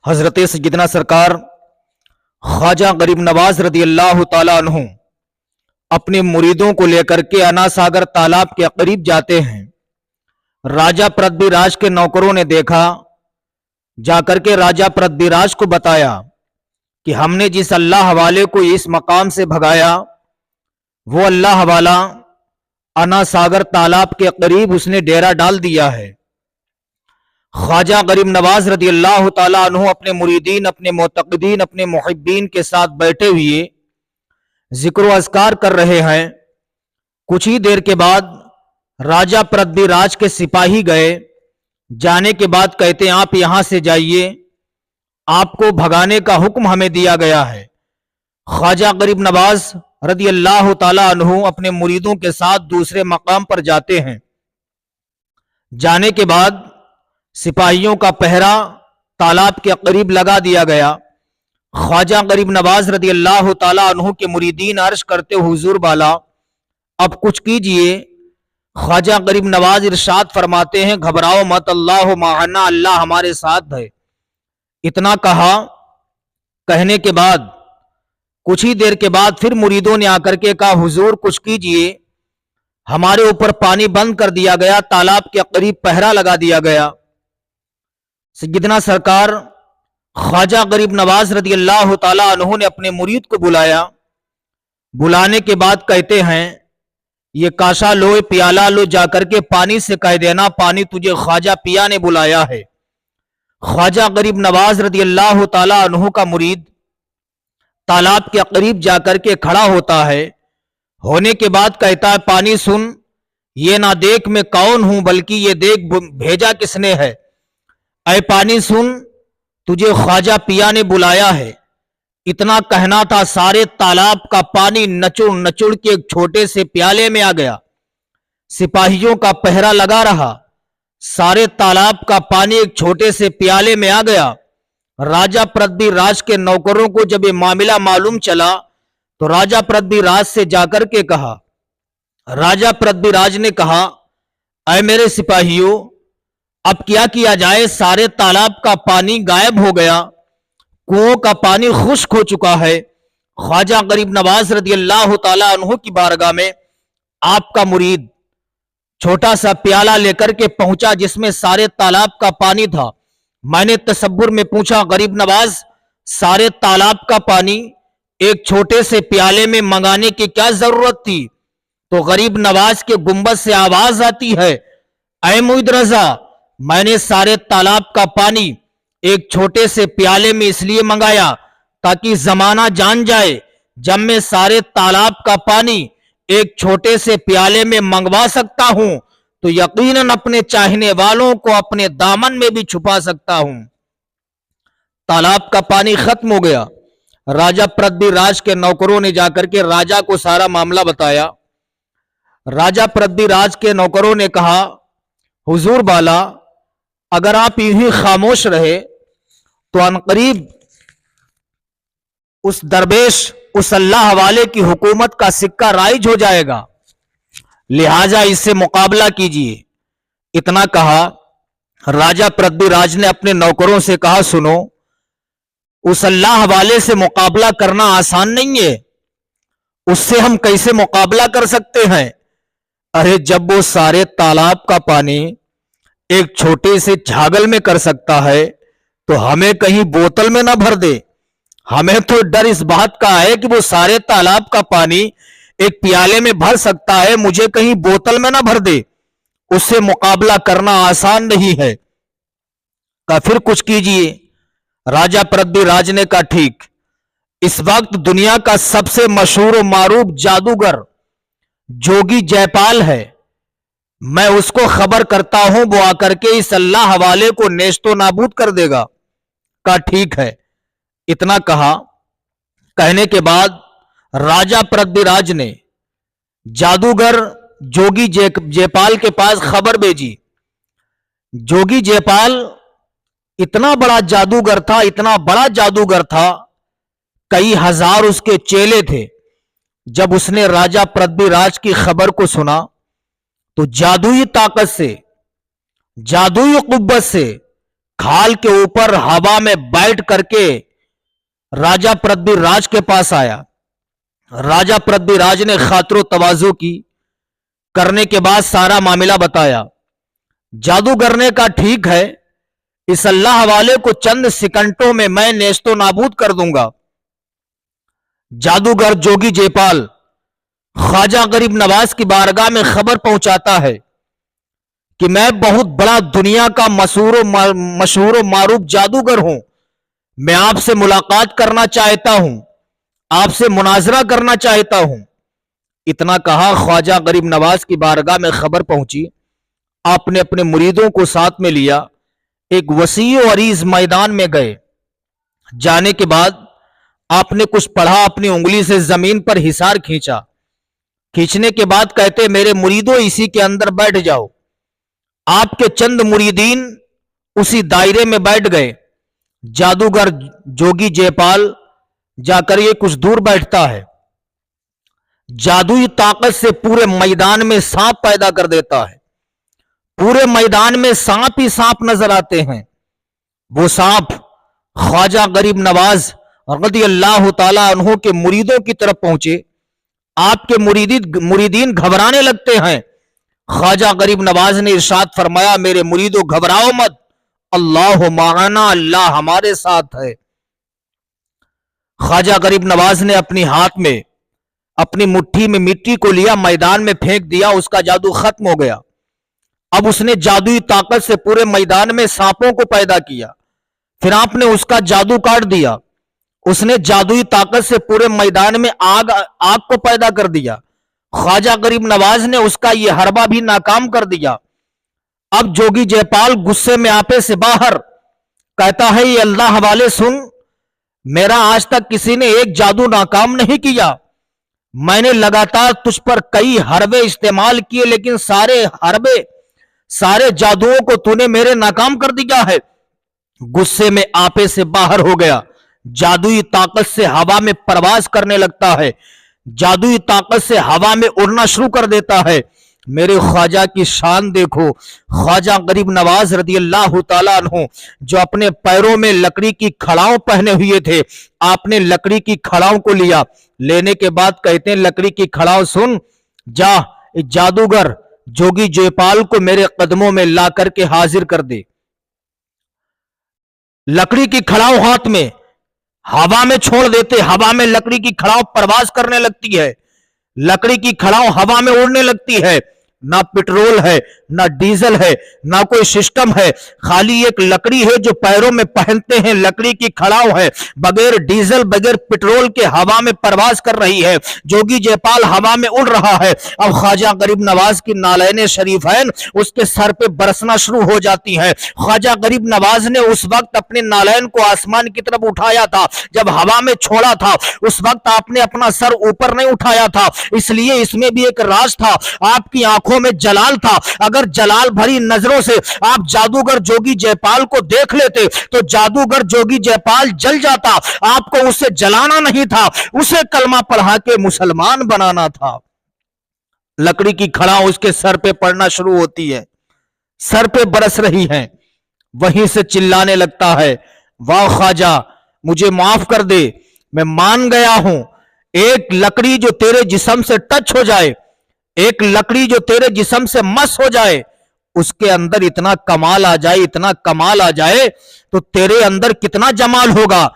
حضرت سیدنا سرکار خواجہ غریب نواز رضی اللہ تعالیٰ عنہ اپنے مریدوں کو لے کر کے انا ساگر تالاب کے قریب جاتے ہیں۔ راجہ پرتھوی راج کے نوکروں نے دیکھا، جا کر کے راجہ پرتھوی راج کو بتایا کہ ہم نے جس اللہ حوالے کو اس مقام سے بھگایا وہ اللہ حوالہ انا ساگر تالاب کے قریب اس نے ڈیرا ڈال دیا ہے۔ خواجہ غریب نواز رضی اللہ تعالیٰ عنہ اپنے مریدین، اپنے معتقدین، اپنے محبین کے ساتھ بیٹھے ہوئے ذکر و اذکار کر رہے ہیں۔ کچھ ہی دیر کے بعد راجہ پرتھوی راج کے سپاہی گئے، جانے کے بعد کہتے ہیں آپ یہاں سے جائیے، آپ کو بھگانے کا حکم ہمیں دیا گیا ہے۔ خواجہ غریب نواز رضی اللہ تعالیٰ عنہ اپنے مریدوں کے ساتھ دوسرے مقام پر جاتے ہیں۔ جانے کے بعد سپاہیوں کا پہرا تالاب کے قریب لگا دیا گیا۔ خواجہ غریب نواز رضی اللہ تعالیٰ عنہ کے مریدین عرض کرتے حضور بالا اب کچھ کیجئے۔ خواجہ غریب نواز ارشاد فرماتے ہیں گھبراؤ مت، اللہ معنا، اللہ ہمارے ساتھ ہے۔ اتنا کہا، کہنے کے بعد کچھ ہی دیر کے بعد پھر مریدوں نے آ کر کے کہا حضور کچھ کیجئے، ہمارے اوپر پانی بند کر دیا گیا، تالاب کے قریب پہرا لگا دیا گیا۔ سیدنا سرکار خواجہ غریب نواز رضی اللہ تعالیٰ عنہ نے اپنے مرید کو بلایا۔ بلانے کے بعد کہتے ہیں یہ کاشا لو، پیالہ لو، جا کر کے پانی سے کہہ دینا پانی تجھے خواجہ پیا نے بلایا ہے۔ خواجہ غریب نواز رضی اللہ تعالیٰ عنہ کا مرید تالاب کے قریب جا کر کے کھڑا ہوتا ہے، ہونے کے بعد کہتا ہے پانی سن، یہ نہ دیکھ میں کون ہوں بلکہ یہ دیکھ بھیجا کس نے ہے۔ اے پانی سن، تجھے خواجہ پیا نے بلایا ہے۔ اتنا کہنا تھا، سارے تالاب کا پانی نچڑ نچڑ کے ایک چھوٹے سے پیالے میں آ گیا۔ سپاہیوں کا پہرا لگا رہا، سارے تالاب کا پانی ایک چھوٹے سے پیالے میں آ گیا۔ راجہ پرتھوی راج کے نوکروں کو جب یہ معاملہ معلوم چلا تو راجہ پرتھوی راج سے جا کر کے کہا، راجہ پرتھوی راج نے کہا اے میرے سپاہیوں اب کیا جائے، سارے تالاب کا پانی غائب ہو گیا، کنووں کا پانی خشک ہو چکا ہے۔ خواجہ غریب نواز رضی اللہ تعالیٰ عنہ کی بارگاہ میں آپ کا مرید چھوٹا سا پیالہ لے کر کے پہنچا جس میں سارے تالاب کا پانی تھا۔ میں نے تصور میں پوچھا غریب نواز سارے تالاب کا پانی ایک چھوٹے سے پیالے میں منگانے کی کیا ضرورت تھی؟ تو غریب نواز کے گنبد سے آواز آتی ہے اے معید رضا میں نے سارے تالاب کا پانی ایک چھوٹے سے پیالے میں اس لیے منگایا تاکہ زمانہ جان جائے جب میں سارے تالاب کا پانی ایک چھوٹے سے پیالے میں منگوا سکتا ہوں تو یقیناً اپنے چاہنے والوں کو اپنے دامن میں بھی چھپا سکتا ہوں۔ تالاب کا پانی ختم ہو گیا۔ راجہ پرتھوی راج کے نوکروں نے جا کر کے راجہ کو سارا معاملہ بتایا۔ راجہ پرتھوی راج کے نوکروں نے کہا حضور بالا اگر آپ یوں ہی خاموش رہے تو عنقریب اس درویش، اس اللہ حوالے کی حکومت کا سکہ رائج ہو جائے گا، لہٰذا اس سے مقابلہ کیجیے۔ اتنا کہا، راجہ پرتھوی راج نے اپنے نوکروں سے کہا سنو، اس اللہ حوالے سے مقابلہ کرنا آسان نہیں ہے، اس سے ہم کیسے مقابلہ کر سکتے ہیں؟ ارے جب وہ سارے تالاب کا پانی ایک چھوٹے سے چھاگل میں کر سکتا ہے تو ہمیں کہیں بوتل میں نہ بھر دے۔ ہمیں تو ڈر اس بات کا ہے کہ وہ سارے تالاب کا پانی ایک پیالے میں بھر سکتا ہے، مجھے کہیں بوتل میں نہ بھر دے، اس سے مقابلہ کرنا آسان نہیں ہے۔ کہا پھر کچھ کیجئے۔ راجہ پرتھوی راج نے کہا ٹھیک، اس وقت دنیا کا سب سے مشہور و معروف جادوگر جوگی جے پال ہے، میں اس کو خبر کرتا ہوں، وہ آ کر کے اس اللہ حوالے کو نیست و نابود کر دے گا۔ کہا ٹھیک ہے۔ اتنا کہا، کہنے کے بعد راجہ پرتھوی راج نے جادوگر جوگی جے پال کے پاس خبر بھیجی۔ جوگی جے پال اتنا بڑا جادوگر تھا، اتنا بڑا جادوگر تھا، کئی ہزار اس کے چیلے تھے۔ جب اس نے راجہ پرتھوی راج کی خبر کو سنا تو جادوئی طاقت سے، جادوئی قوت سے खाल के ऊपर हवा में बैठ करके राजा पृथ्वीराज के पास आया। राजा पृथ्वीराज ने खातिर तवाज़ु की, करने के बाद सारा मामला बताया। जादू करने का ठीक है, इस अल्लाह वाले को चंद सेकंडों में मैं नेस्तो नाबूद कर दूंगा। जादूगर जोगी जयपाल ख्वाजा गरीब नवाज की बारगाह में खबर पहुंचाता है कि मैं बहुत बड़ा दुनिया का मशहूर मारूफ जादूगर हूं, मैं आपसे मुलाकात करना चाहता हूं, आपसे मुनाजरा करना चाहता हूं। इतना कहा, ख्वाजा गरीब नवाज की बारगाह में खबर पहुंची। आपने अपने मुरीदों को साथ में लिया, एक वसी और अरीज मैदान में गए। जाने के बाद आपने कुछ पढ़ा, अपनी उंगली से जमीन पर हिसार खींचा। खींचने के बाद कहते, मेरे मुरीदों इसी के अंदर बैठ जाओ। आपके चंद मुरीदीन उसी दायरे में बैठ गए। जादूगर जोगी जयपाल जाकर ये कुछ दूर बैठता है, जादुई ताकत से पूरे मैदान में सांप पैदा कर देता है। पूरे मैदान में सांप ही सांप नजर आते हैं। वो सांप ख्वाजा गरीब नवाज रज़ी अल्लाह ताला अन्हु के मुरीदों की तरफ पहुंचे। आपके मुरीदीन घबराने लगते हैं। ख्वाजा गरीब नवाज ने इरशाद फरमाया, मेरे मुरीदों घबराओ मत, अल्लाह माना, अल्लाह हमारे साथ है। ख्वाजा गरीब नवाज ने अपनी हाथ में, अपनी मुट्ठी में मिट्टी को लिया, मैदान में फेंक दिया, उसका जादू खत्म हो गया। अब उसने जादुई ताकत से पूरे मैदान में सांपों को पैदा किया। फिर आपने उसका जादू काट दिया। उसने जादुई ताकत से पूरे मैदान में आग को पैदा कर दिया। ख्वाजा गरीब नवाज ने उसका यह हरबा भी नाकाम कर दिया। अब जोगी जयपाल गुस्से में आपे से बाहर कहता है, ये अल्लाह वाले सुन, मेरा आज तक किसी ने एक जादू नाकाम नहीं किया। मैंने लगातार तुझ पर कई हरबे इस्तेमाल किए, लेकिन सारे जादुओं को तूने मेरे नाकाम कर दिया है। गुस्से में आपे से बाहर हो गया। जादुई ताकत से हवा में परवाज करने लगता है, जादुई ताकत से हवा में उड़ना शुरू कर देता है। मेरे ख्वाजा की शान देखो। ख्वाजा गरीब नवाज रज़ी अल्लाह ताला अन्हु जो अपने पैरों में लकड़ी की खड़ाओं पहने हुए थे, आपने लकड़ी की खड़ाओं को लिया। लेने के बाद कहते हैं, लकड़ी की खड़ाओं सुन, जा जादूगर जोगी जयपाल को मेरे कदमों में ला करके हाजिर कर दे। लकड़ी की खड़ाओं हाथ में हवा में छोड़ देते, हवा में लकड़ी की खड़ाओं परवाज करने लगती है। लकड़ी की खड़ाओं हवा में उड़ने लगती है। ना पेट्रोल है, ना डीजल है, ना कोई सिस्टम है, खाली एक लकड़ी है जो पैरों में पहनते हैं। लकड़ी की खड़ाओं है, बगैर डीजल बगैर पेट्रोल के हवा में परवाज कर रही है। जोगी जयपाल हवा में उड़ रहा है। अब ख्वाजा गरीब नवाज की नालैने शरीफैन उसके सर पे बरसना शुरू हो जाती है। ख्वाजा गरीब नवाज ने उस वक्त अपने नालैन को आसमान की तरफ उठाया था, जब हवा में छोड़ा था उस वक्त आपने अपना सर ऊपर नहीं उठाया था, इसलिए इसमें भी एक राज था। आपकी आंखों में जलाल था। अगर जलाल भरी नजरों से आप जादूगर जोगी जयपाल को देख लेते तो जादूगर जोगी जयपाल जल जाता। आपको उसे जलाना नहीं था, उसे कलमा पढ़ा के मुसलमान बनाना था। लकड़ी की खड़ाओं उसके सर पे पड़ना शुरू होती है, सर पे बरस रही है। वहीं से चिल्लाने लगता है, वाह ख्वाजा मुझे माफ कर दे, मैं मान गया हूं। एक लकड़ी जो तेरे जिस्म से टच हो जाए, एक लकड़ी जो तेरे जिस्म से मस हो जाए, उसके अंदर इतना कमाल आ जाए, इतना कमाल आ जाए तो तेरे अंदर कितना जमाल होगा,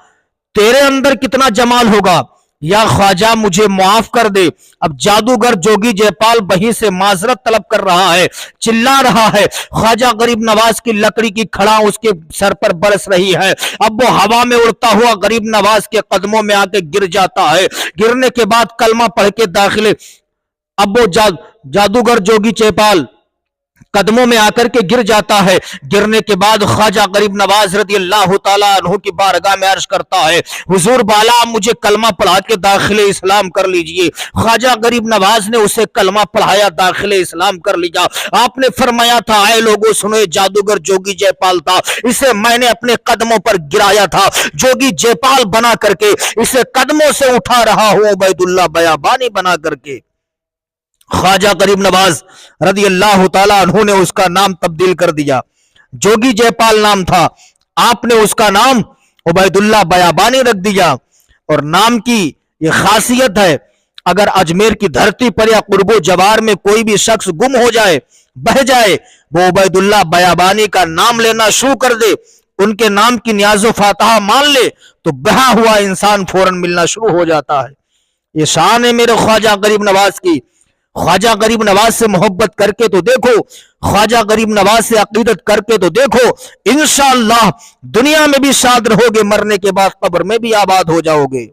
तेरे अंदर कितना जमाल होगा। या ख्वाजा मुझे माफ कर दे। अब जादूगर जोगी जयपाल वहीं से माजरत तलब कर रहा है, चिल्ला रहा है। ख्वाजा गरीब नवाज की लकड़ी की खड़ा उसके सर पर बरस रही है। अब वो हवा में उड़ता हुआ गरीब नवाज के कदमों में आके गिर जाता है। गिरने के बाद कलमा पढ़ के दाखिले, अब वो जादूगर जोगी जयपाल कदमों में आकर के गिर जाता है। गिरने के बाद ख्वाजा गरीब नवाज रज़ी अल्लाह ताला अन्हु की बारगाह में अर्ज करता है, हुजूर बाला मुझे कलमा पढ़ा के दाखिले इस्लाम कर लीजिए। ख्वाजा गरीब नवाज ने उसे कलमा पढ़ाया, दाखिले इस्लाम कर लिया। आपने फरमाया था, आए लोगों सुनो, जादूगर जोगी जयपाल था, इसे मैंने अपने कदमों पर गिराया था, जोगी जयपाल बना करके इसे कदमों से उठा रहा हूं, उबैदुल्लाह बयाबानी बना करके। ख्वाजा गरीब नवाज रज़ी अल्लाह ताला अन्हु ने उसका नाम तब्दील कर दिया, जोगी जयपाल नाम था। आपने उसका नाम उबैदुल्लाह बयाबानी रख दिया। और नाम की ये खासियत है, अगर अजमेर की धरती पर या कुर्बो जवार में कोई भी शख्स गुम हो जाए, बह जाए, वो उबैदुल्लाह बयाबानी का नाम लेना शुरू कर दे, उनके नाम की नियाज़ो फातहा मान ले, तो बहा हुआ इंसान फौरन मिलना शुरू हो जाता है। ये शान है मेरे ख्वाजा गरीब नवाज की। ख्वाजा गरीब नवाज से मोहब्बत करके तो देखो, ख्वाजा गरीब नवाज से अकीदत करके तो देखो, इंशाअल्लाह दुनिया में भी शाद रहोगे, मरने के बाद कब्र में भी आबाद हो जाओगे।